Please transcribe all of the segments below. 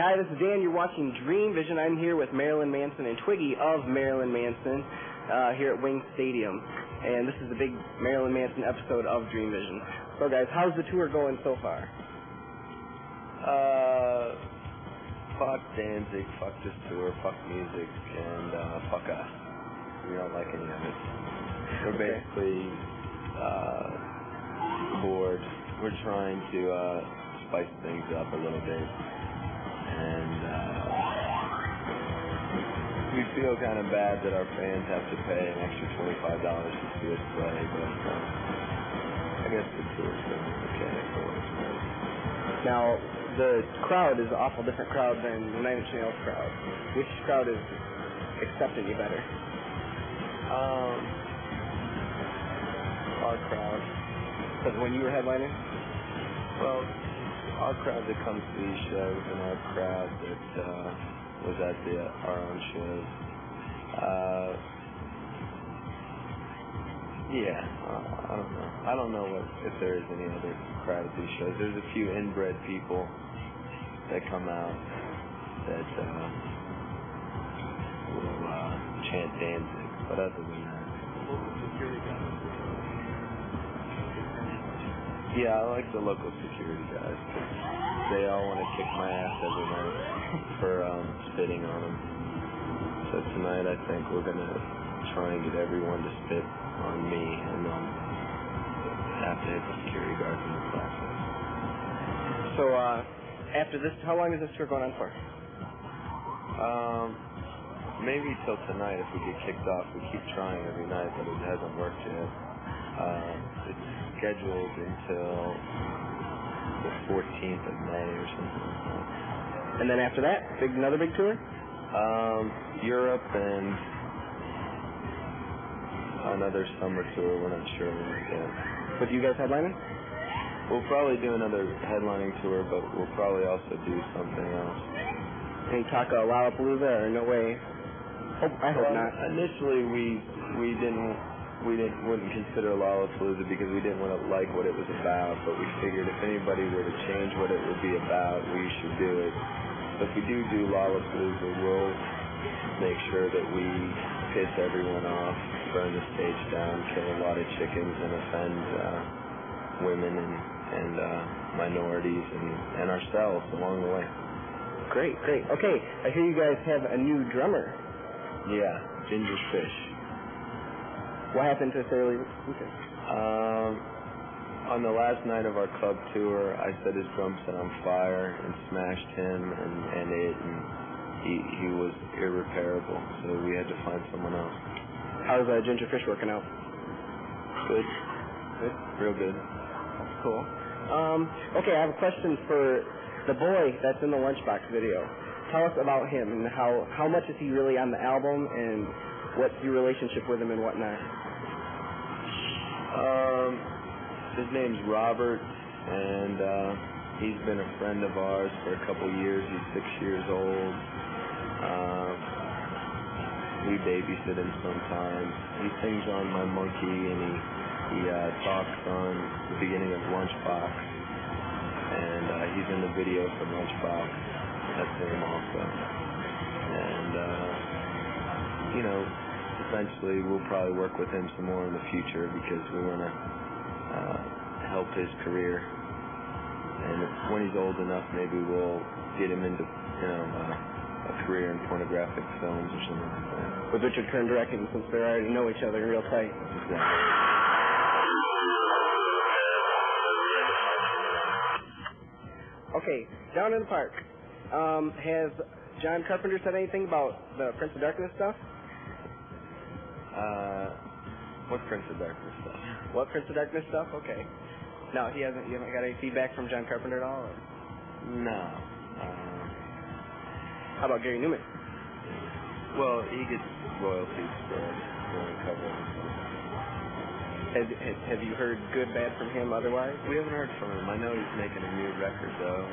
hi, this is Dan. You're watching Dream Vision. I'm here with Marilyn Manson and Twiggy of Marilyn Manson here at Wing Stadium. And this is the big Marilyn Manson episode of Dream Vision. So, guys, how's the tour going so far? Fuck Danzig, fuck this tour, fuck music, and fuck us. We don't like any of it. We're basically bored. We're trying to spice things up a little bit, and we feel kind of bad that our fans have to pay an extra $25 to see us play, but I guess the tour's going okay for what it's worth. Now, the crowd is an awful different crowd than the Nine Inch Nails crowd. Which crowd is accepting you better? Our crowd. Because when you were headlining? Well, our crowd that comes to these shows and our crowd that was at our own shows. I don't know if there is any other crowd at these shows. There's a few inbred people that come out that will chant Danzig, but other than that. Yeah, I like the local security guys. They all want to kick my ass every night for spitting on them. So tonight I think we're going to try and get everyone to spit on me, and have to hit the security guards in the process. So after this, how long is this tour going on for? Maybe till tonight if we get kicked off. We keep trying every night, but it hasn't worked yet. It's scheduled until the 14th of May or something like that. And then after that, another big tour? Europe and another summer tour. We're not sure when yet. With you guys headlining? We'll probably do another headlining tour, but we'll probably also do something else. Any talk of Lollapalooza or no way? I hope not. Initially, we wouldn't consider Lollapalooza because we didn't want to like what it was about, but we figured if anybody were to change what it would be about, we should do it. So if we do Lollapalooza, we'll make sure that we piss everyone off, burn the stage down, kill a lot of chickens, and offend women and minorities and ourselves along the way. Great. Okay, I hear you guys have a new drummer. Yeah, Ginger Fish. What happened to Sara Lee Lucas? On the last night of our club tour, I set his drum set on fire and smashed him and he was irreparable, so we had to find someone else. How's Ginger Fish working out? Good. Real good. Cool. Okay, I have a question for the boy that's in the Lunchbox video. Tell us about him and how much is he really on the album, and what's your relationship with him and whatnot? His name's Robert, and he's been a friend of ours for a couple years. He's 6 years old. We babysit him sometimes. He sings on My Monkey, and he talks on the beginning of Lunchbox, and he's in the video for Lunchbox. That's him also. And, eventually we'll probably work with him some more in the future because we want to help his career. And when he's old enough, maybe we'll get him into, a career in pornographic films or something like that. With Richard Kern directing, since they already know each other real tight. Exactly. Okay, down in the park. Has John Carpenter said anything about the Prince of Darkness stuff? What Prince of Darkness stuff? What Prince of Darkness stuff? Okay. No, you haven't got any feedback from John Carpenter at all? Or? No. How about Gary Numan? Well, he gets royalties for doing covering and stuff. Have you heard good, bad from him otherwise? We haven't heard from him. I know he's making a new record, though.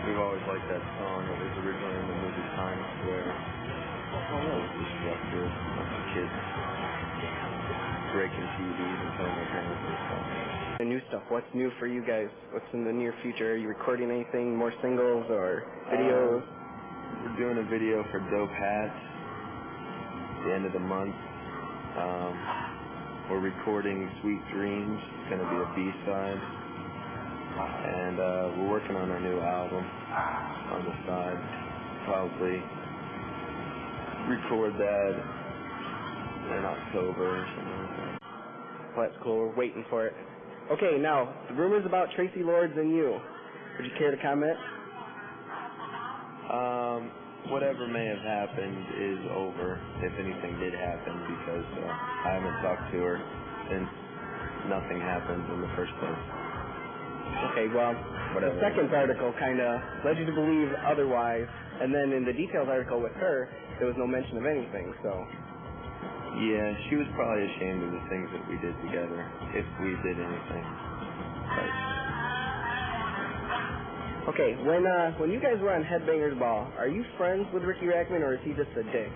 We've always liked that song. It was originally in the movie Times Square. Destructive, kids breaking TVs and telling their parents and stuff. The new stuff, what's new for you guys? What's in the near future? Are you recording anything, more singles or videos? We're doing a video for Dope Hats at the end of the month. We're recording Sweet Dreams. It's going to be a B-side. And we're working on our new album on the side. Probably record that in October or something like that. Well, that's cool. We're waiting for it. Okay, now, the rumors about Traci Lords and you. Would you care to comment? Whatever may have happened is over, if anything did happen, because I haven't talked to her since nothing happened in the first place. Okay, well, Whatever. The second article kind of led you to believe otherwise, and then in the details article with her, there was no mention of anything, so... Yeah, she was probably ashamed of the things that we did together, if we did anything. But okay, when you guys were on Headbangers Ball, are you friends with Ricky Rackman, or is he just a dick?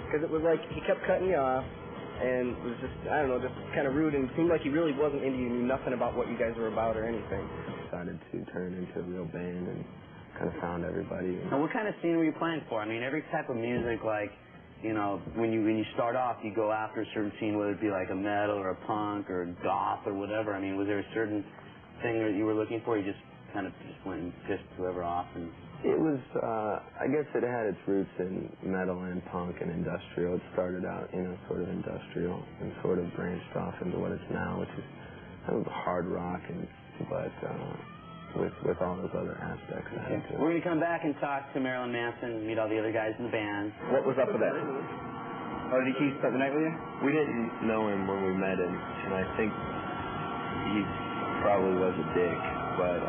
Because it was like he kept cutting you off, and was just, I don't know, just kind of rude, and it seemed like he really wasn't into you, knew nothing about what you guys were about or anything. decided to turn into a real band and kind of found everybody. And what kind of scene were you playing for? I mean, every type of music, like, you know, when you start off, you go after a certain scene, whether it be like a metal or a punk or a goth or whatever. I mean, was there a certain thing that you were looking for? You just kind of just went and pissed whoever off? And it was, I guess it had its roots in metal and punk and industrial. It started out, you know, sort of industrial and sort of branched off into what it's now, which is kind of hard rock, but with all those other aspects. Okay. We're going to come back and talk to Marilyn Manson and meet all the other guys in the band. What was up with that? Oh, did he spend the night with you? We didn't know him when we met him, and I think he probably was a dick, but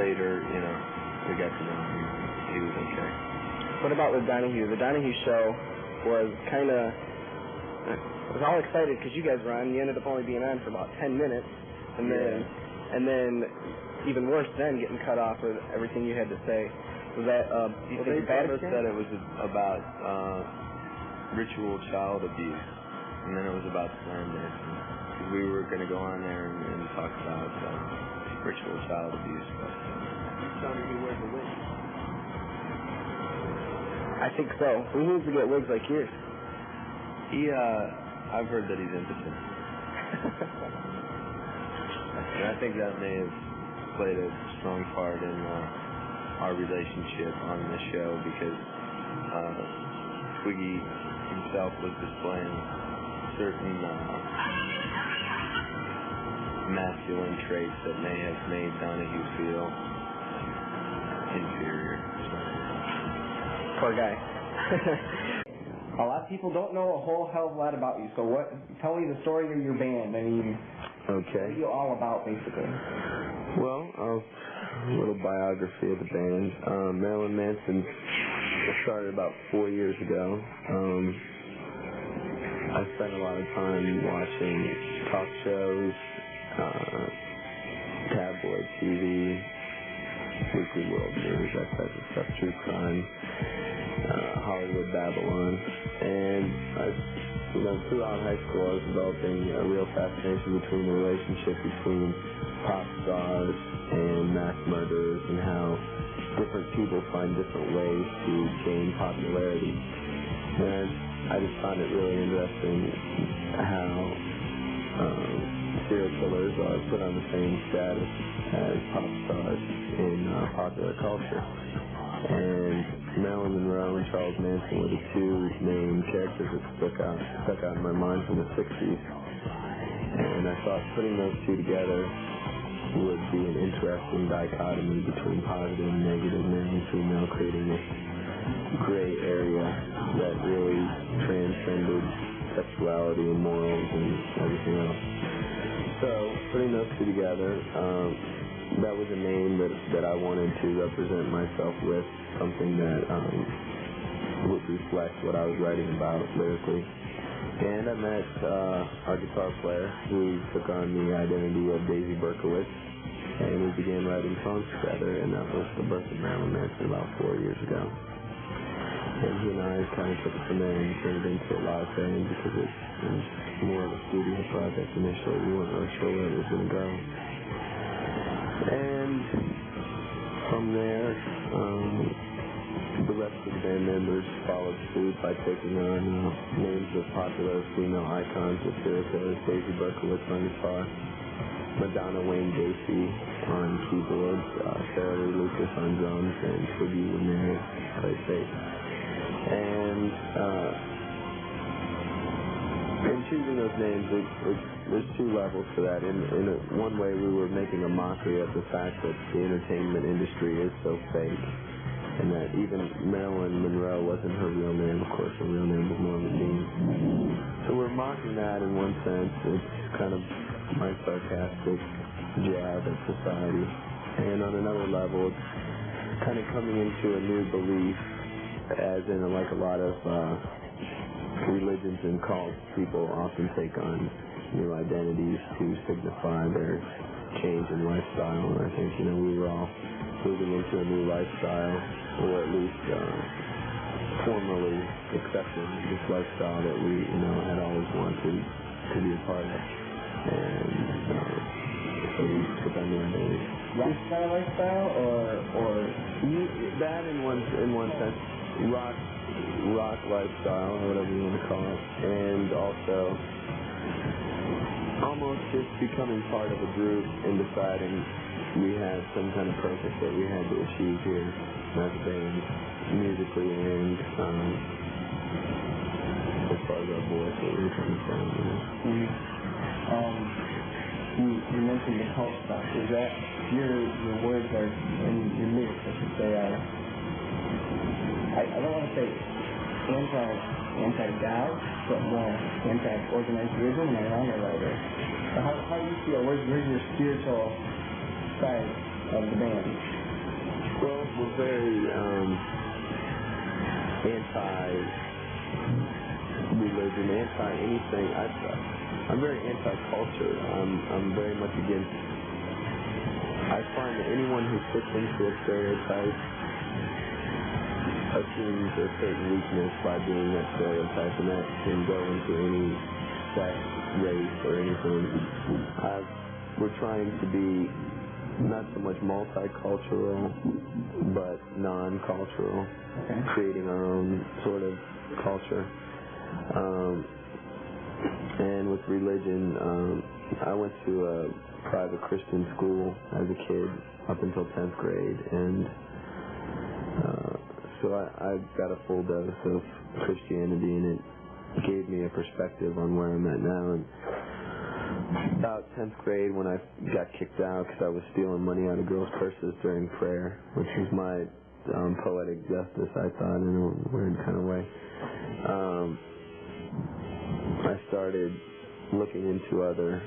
later, you know, we got to know him. He was okay. What about with Donahue? The Donahue show was kind of... I was all excited because you guys were on. You ended up only being on for about 10 minutes. And then, even worse then, getting cut off with everything you had to say. Was that they told us that it was about ritual child abuse, and then it was about slam dancing. We were going to go on there and talk about ritual child abuse. But Donahue wears a wig. I think so. Who needs to get wigs like yours? I've heard that he's impotent. And I think that may have played a strong part in our relationship on the show, because Twiggy himself was displaying certain masculine traits that may have made Donahue feel inferior. Poor guy. A lot of people don't know a whole hell of a lot about you, so tell me the story of your band. I mean, okay. What are you all about, basically? Well, a little biography of the band. Marilyn Manson started about 4 years ago. I spent a lot of time watching talk shows, tabloid TV, Weekly World News, that type of stuff, true crime, Hollywood Babylon, and throughout high school I was developing a real fascination between the relationship between pop stars and mass murderers, and how different people find different ways to gain popularity. And I just found it really interesting how serial killers are put on the same status as pop stars in popular culture. And Marilyn Monroe and Charles Manson were the two main characters that stuck out in my mind from the 60s. And I thought putting those two together would be an interesting dichotomy between positive and negative, male and female, creating this gray area that really transcended sexuality and morals and everything else. So putting those two together, that was a name that I wanted to represent myself with, something that would reflect what I was writing about lyrically. And I met our guitar player, who took on the identity of Daisy Berkowitz, and we began writing songs together, and that was the birth of Marilyn Manson about 4 years ago. And he and I kind of took it from there and turned it into a live band because it was more of a studio project initially. We weren't really sure where it was going to go. And from there, the rest of the band members followed suit by taking on names of popular female icons with Sara Lee, Daisy Berkowitz on guitar, Madonna Wayne Gacy on keyboards, Sara Lee Lucas on drums, and Twiggy Ramirez played bass. And in choosing those names, there's two levels to that. In one way, we were making a mockery of the fact that the entertainment industry is so fake, and that even Marilyn Monroe wasn't her real name. Of course, her real name was Norman Dean. So we're mocking that in one sense. It's kind of my sarcastic jab at society. And on another level, it's kind of coming into a new belief, as in like a lot of religions and cults, people often take on new identities to signify their change in lifestyle. And I think, we were all moving into a new lifestyle, or at least formally accepting this lifestyle that we, had always wanted to be a part of. And so we put that new name. Lifestyle, or that in one sense, rock lifestyle, or whatever you want to call it, and also almost just becoming part of a group and deciding we had some kind of purpose that we had to achieve here as a band, musically and as far as our voice, what we were trying to sound. You mentioned the cult stuff. Is that your words are, and your lyrics, I should say, I don't want to say anti-God, but more anti-organized religion. Am I wrong or right? How do you feel? Where's your spiritual side of the band? Well, we're very anti-religion, anti-anything. I'm very anti-culture. I'm very much against. I find that anyone who fits into a stereotype assumes a certain weakness by being that stereotype, and that can go into any sex, race, or anything. We're trying to be not so much multicultural, but non-cultural, creating our own sort of culture. And with religion, I went to a private Christian school as a kid up until 10th grade, and so I got a full dose of Christianity, and it gave me a perspective on where I'm at now. And about 10th grade, when I got kicked out because I was stealing money out of girls' purses during prayer, which was my poetic justice, I thought, in a weird kind of way, I started looking into other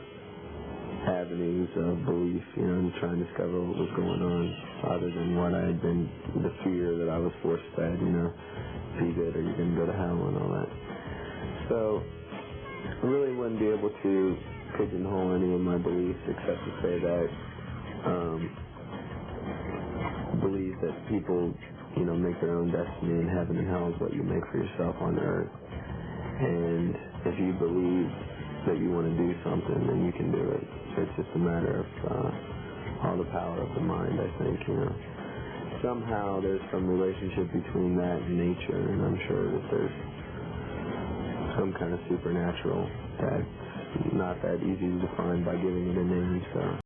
avenues of belief, to try and discover what was going on, other than what I had been, the fear that I was force-fed, be good or you're going to go to hell and all that. So I really wouldn't be able to pigeonhole any of my beliefs except to say that believe that people, make their own destiny, and heaven and hell is what you make for yourself on earth. And if you believe that you want to do something, then you can do it. It's just a matter of all the power of the mind, I think, Somehow there's some relationship between that and nature, and I'm sure that there's some kind of supernatural that's not that easy to define by giving it a name, so